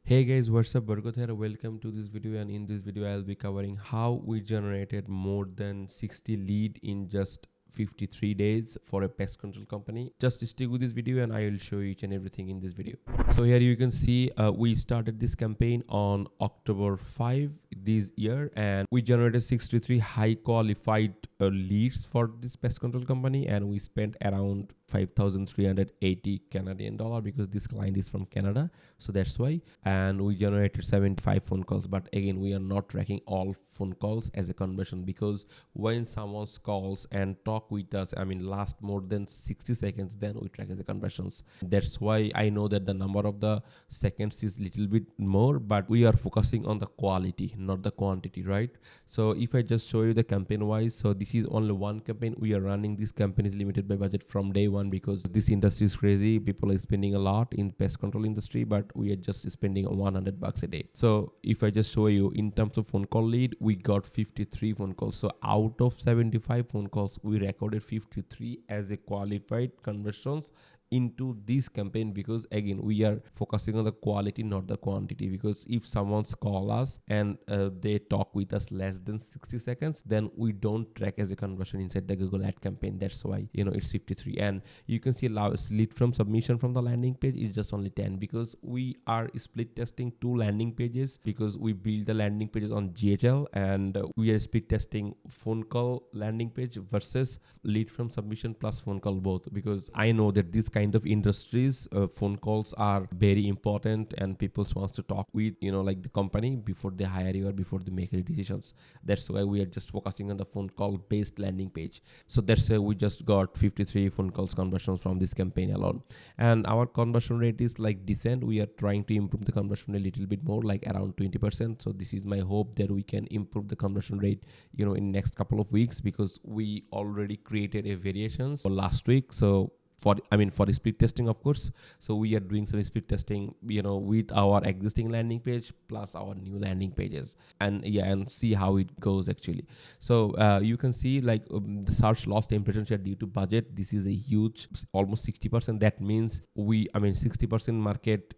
Hey guys, what's up? Bargot here. Welcome to this video, and in this video I'll be covering how we generated more than 60 lead in just 53 days for a pest control company. Just stick with this video and I will show you each and everything in this video. So here you can see we started this campaign on October 5 this year, and we generated 63 high qualified leads for this pest control company, and we spent around 5,380 Canadian dollar because this client is from Canada, so that's why. And we generated 75 phone calls, but again we are not tracking all phone calls as a conversion, because when someone calls and talk with us, last more than 60 seconds, then we track as a conversions. That's why I know that the number of the seconds is little bit more, but we are focusing on the quality, not the quantity, right? So if I just show you the campaign wise, so this is only one campaign we are running. This campaign is limited by budget from day one because this industry is crazy. People are spending a lot in pest control industry, but we are just spending $100 a day. So if I just show you in terms of phone call lead, we got 53 phone calls. So out of 75 phone calls, we recorded 53 as a qualified conversions into this campaign, because again we are focusing on the quality, not the quantity. Because if someone's call us and they talk with us less than 60 seconds, then we don't track as a conversion inside the Google ad campaign. That's why it's 53. And you can see lead from submission from the landing page is just only 10, because we are split testing two landing pages, because we build the landing pages on GHL, and we are split testing phone call landing page versus lead from submission plus phone call both, because I know that this kind of industries, phone calls are very important, and people wants to talk with like the company before they hire you or before they make any decisions. That's why we are just focusing on the phone call based landing page. So that's why we just got 53 phone calls conversions from this campaign alone. And our conversion rate is like decent. We are trying to improve the conversion rate a little bit more, like around 20%. So this is my hope that we can improve the conversion rate in next couple of weeks, because we already created a variations for last week. So for the split testing, of course. So we are doing some split testing with our existing landing page plus our new landing pages, and see how it goes actually. So you can see like the search loss temperature share due to budget. This is a huge, almost 60%. That means 60% market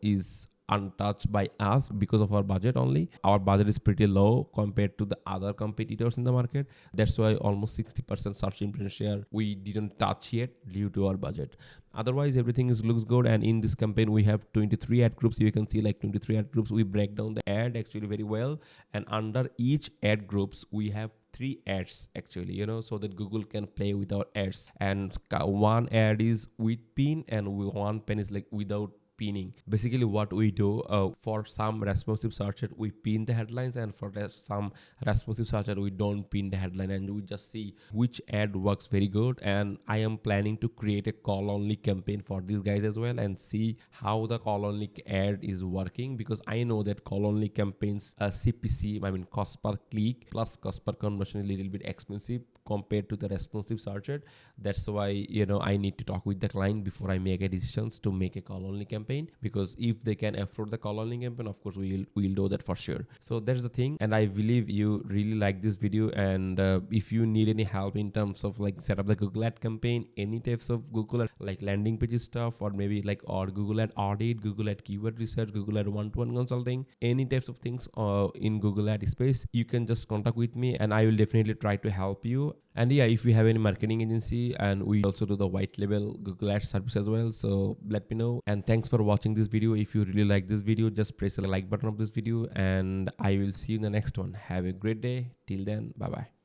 is untouched by us because of our budget only. Our budget is pretty low compared to the other competitors in the market. That's why almost 60% search impression share we didn't touch yet due to our budget. Otherwise everything looks good. And in this campaign we have 23 ad groups. You can see like 23 ad groups. We break down the ad actually very well, and under each ad groups we have 3 ads actually, so that Google can play with our ads. And one ad is with pin, and one pin is like without pinning. Basically what we do, for some responsive searcher we pin the headlines, and for some responsive searcher we don't pin the headline, and we just see which ad works very good. And I am planning to create a call only campaign for these guys as well, and see how the call only ad is working, because I know that call only campaigns CPC, cost per click plus cost per conversion, is a little bit expensive compared to the responsive searcher. That's why I need to talk with the client before I make a decisions to make a call only campaign, because if they can afford the call only campaign, of course we'll do that for sure. So that's the thing, and I believe you really like this video. And if you need any help in terms of like set up the Google ad campaign, any types of Google ad, like landing pages stuff, or maybe like or Google ad audit, Google ad keyword research, Google ad one-to-one consulting, any types of things in Google ad space, you can just contact with me and I will definitely try to help you. And yeah, if you have any marketing agency, and we also do the white label Google Ads service as well, so let me know. And thanks for watching this video. If you really like this video, just press the like button of this video, and I will see you in the next one. Have a great day. Till then, bye bye.